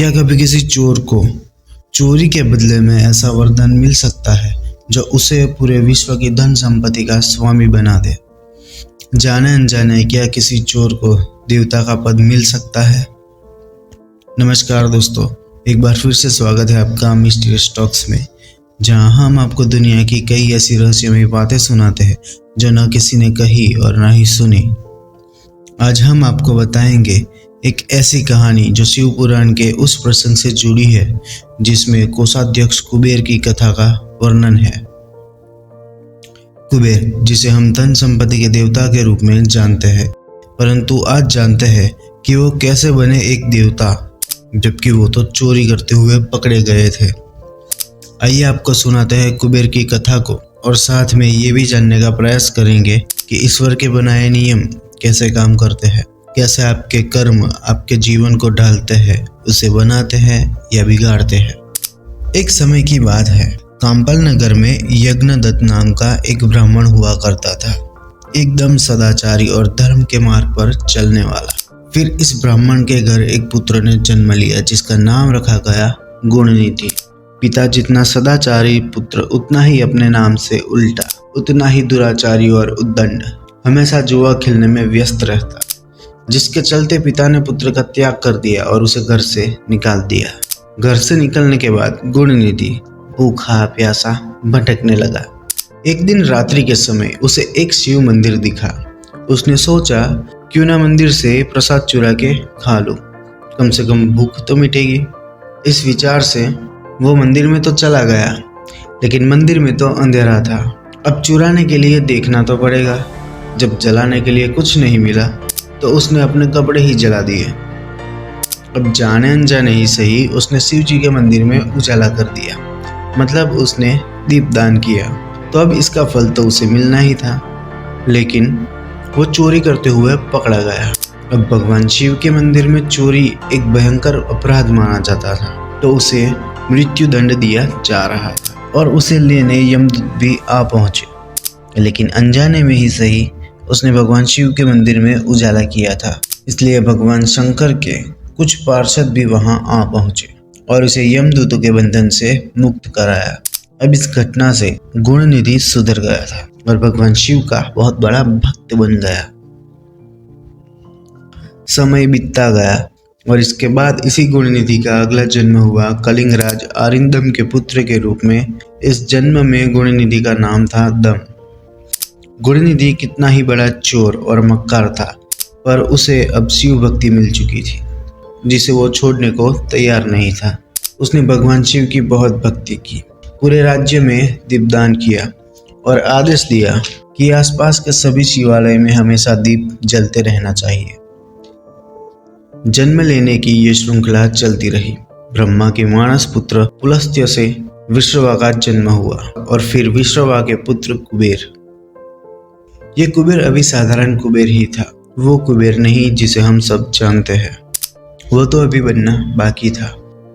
क्या कभी किसी चोर को चोरी के बदले में ऐसा वरदान मिल सकता है जो उसे पूरे विश्व की धन संपत्ति का स्वामी बना दे? जाने अनजाने क्या किसी चोर को देवता का पद मिल सकता है? नमस्कार दोस्तों, एक बार फिर से स्वागत है आपका मिस्टीरियस टॉक्स में, जहां हम आपको दुनिया की कई ऐसी रहस्यमयी बातें सुनाते हैं जो न किसी ने कही और न ही सुनी। आज हम आपको बताएंगे एक ऐसी कहानी जो शिव पुराण के उस प्रसंग से जुड़ी है जिसमें कोषाध्यक्ष कुबेर की कथा का वर्णन है। कुबेर, जिसे हम धन संपत्ति के देवता के रूप में जानते हैं, परंतु आज जानते हैं कि वो कैसे बने एक देवता, जबकि वो तो चोरी करते हुए पकड़े गए थे। आइए आपको सुनाते हैं कुबेर की कथा को, और साथ में ये भी जानने का प्रयास करेंगे कि ईश्वर के बनाए नियम कैसे काम करते हैं, कैसे आपके कर्म आपके जीवन को ढालते हैं, उसे बनाते हैं या बिगाड़ते हैं। एक समय की बात है, काम्पल नगर में यज्ञदत्त नाम का एक ब्राह्मण हुआ करता था, एकदम सदाचारी और धर्म के मार्ग पर चलने वाला। फिर इस ब्राह्मण के घर एक पुत्र ने जन्म लिया जिसका नाम रखा गया गुणनिधि। पिता जितना सदाचारी, पुत्र उतना ही अपने नाम से उल्टा, उतना ही दुराचारी और उद्दंड, हमेशा जुआ खेलने में व्यस्त रहता, जिसके चलते पिता ने पुत्र का त्याग कर दिया और उसे घर से निकाल दिया। घर से निकलने के बाद गुणनिधि भूखा प्यासा भटकने लगा। एक दिन रात्रि के समय उसे एक शिव मंदिर दिखा। उसने सोचा, क्यों ना मंदिर से प्रसाद चुरा के खा लूं, कम से कम भूख तो मिटेगी। इस विचार से वो मंदिर में तो चला गया, लेकिन मंदिर में तो अंधेरा था। अब चुराने के लिए देखना तो पड़ेगा। जब जलाने के लिए कुछ नहीं मिला तो उसने अपने कपड़े ही जला दिए। अब जाने अनजाने ही सही, उसने शिव जी के मंदिर में उजाला कर दिया, मतलब उसने दीपदान किया। तो अब इसका फल तो उसे मिलना ही था, लेकिन वो चोरी करते हुए पकड़ा गया। अब भगवान शिव के मंदिर में चोरी एक भयंकर अपराध माना जाता था, तो उसे मृत्यु दंड दिया जा रहा था और उसे लेने यमदूत भी आ पहुंचे। लेकिन अनजाने में ही सही, उसने भगवान शिव के मंदिर में उजाला किया था, इसलिए भगवान शंकर के कुछ पार्षद भी वहां आ पहुंचे और उसे यमदूतों के बंधन से मुक्त कराया। अब इस घटना से गुणनिधि सुधर गया था और भगवान शिव का बहुत बड़ा भक्त बन गया। समय बीतता गया और इसके बाद इसी गुणनिधि का अगला जन्म हुआ कलिंगराज अरिंदम के पुत्र के रूप में। इस जन्म में गुणनिधि का नाम था दम। गुणनिधि कितना ही बड़ा चोर और मक्कार था, पर उसे अब शिव भक्ति मिल चुकी थी जिसे वो छोड़ने को तैयार नहीं था। उसने भगवान शिव की बहुत भक्ति की, पूरे राज्य में दीपदान किया और आदेश दिया कि आसपास के सभी शिवालय में हमेशा दीप जलते रहना चाहिए। जन्म लेने की ये श्रृंखला चलती रही। ब्रह्मा के मानस पुत्र पुलस्त्य से विश्रवा का जन्म हुआ और फिर विश्रवा के पुत्र कुबेर। ये कुबेर अभी साधारण कुबेर ही था, वो कुबेर नहीं जिसे हम सब जानते हैं। वो तो अभी बनना बाकी था।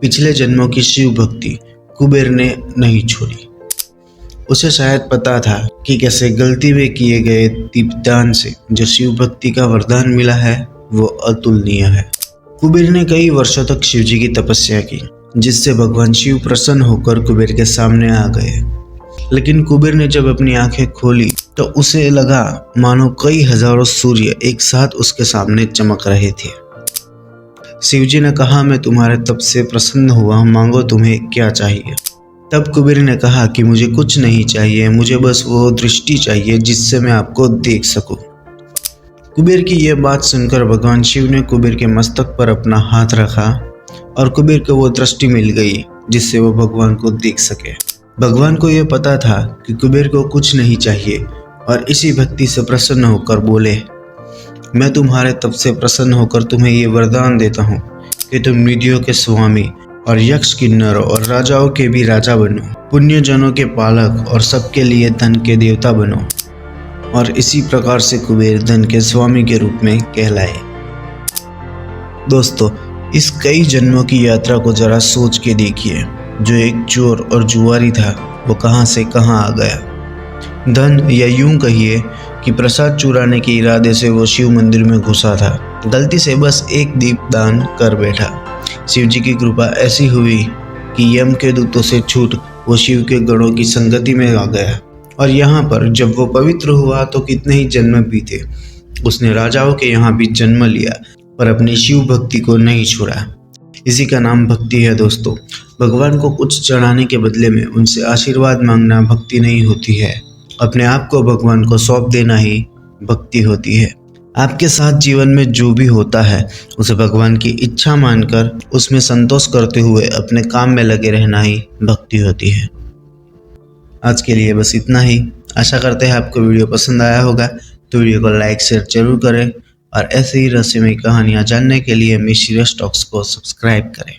पिछले जन्मों की शिव भक्ति कुबेर ने नहीं छोड़ी। उसे शायद पता था कि कैसे गलती में किए गए दीपदान से जो शिव भक्ति का वरदान मिला है वो अतुलनीय है। कुबेर ने कई वर्षों तक शिव जी की तपस्या की, जिससे भगवान शिव प्रसन्न होकर कुबेर के सामने आ गए। लेकिन कुबेर ने जब अपनी आंखें खोली तो उसे लगा मानो कई हजारों सूर्य एक साथ उसके सामने चमक रहे थे। शिवजी ने कहा, मैं तुम्हारे तप से प्रसन्न हुआ, मांगो तुम्हें क्या चाहिए। तब कुबेर ने कहा कि मुझे कुछ नहीं चाहिए, मुझे बस वो दृष्टि चाहिए जिससे मैं आपको देख सकूं। कुबेर की यह बात सुनकर भगवान शिव ने कुबेर के मस्तक पर अपना हाथ रखा और कुबेर को वो दृष्टि मिल गई जिससे वो भगवान को देख सके। भगवान को यह पता था कि कुबेर को कुछ नहीं चाहिए और इसी भक्ति से प्रसन्न होकर बोले, मैं तुम्हारे तप से प्रसन्न होकर तुम्हें ये वरदान देता हूँ कि तुम निधियों के स्वामी और यक्ष किन्नरों और राजाओं के भी राजा बनो, पुण्यजनों के पालक और सबके लिए धन के देवता बनो। और इसी प्रकार से कुबेर धन के स्वामी के रूप में कहलाए। दोस्तों, इस कई जन्मों की यात्रा को जरा सोच के देखिए। जो एक चोर और जुआरी था वो कहाँ से कहाँ आ गया। धन, या यूं कहिए कि प्रसाद चुराने के इरादे से वो शिव मंदिर में घुसा था। गलती से बस एक दीपदान कर बैठा शिव जी की कृपा ऐसी हुई कि यम के दूतों से छूट वो शिव के गणों की संगति में आ गया। और यहाँ पर जब वो पवित्र हुआ तो कितने ही जन्म बीते। उसने राजाओं के यहाँ भी जन्म लिया पर अपनी शिव भक्ति को नहीं छोड़ा। इसी का नाम भक्ति है दोस्तों। भगवान को कुछ चढ़ाने के बदले में उनसे आशीर्वाद मांगना भक्ति नहीं होती है। अपने आप को भगवान को सौंप देना ही भक्ति होती है। आपके साथ जीवन में जो भी होता है उसे भगवान की इच्छा मानकर उसमें संतोष करते हुए अपने काम में लगे रहना ही भक्ति होती है। आज के लिए बस इतना ही। आशा करते हैं आपको वीडियो पसंद आया होगा, तो वीडियो को लाइक शेयर जरूर करें और ऐसे ही रहस्यमय कहानियाँ जानने के लिए मिस्टीरियस टॉक्स को सब्सक्राइब करें।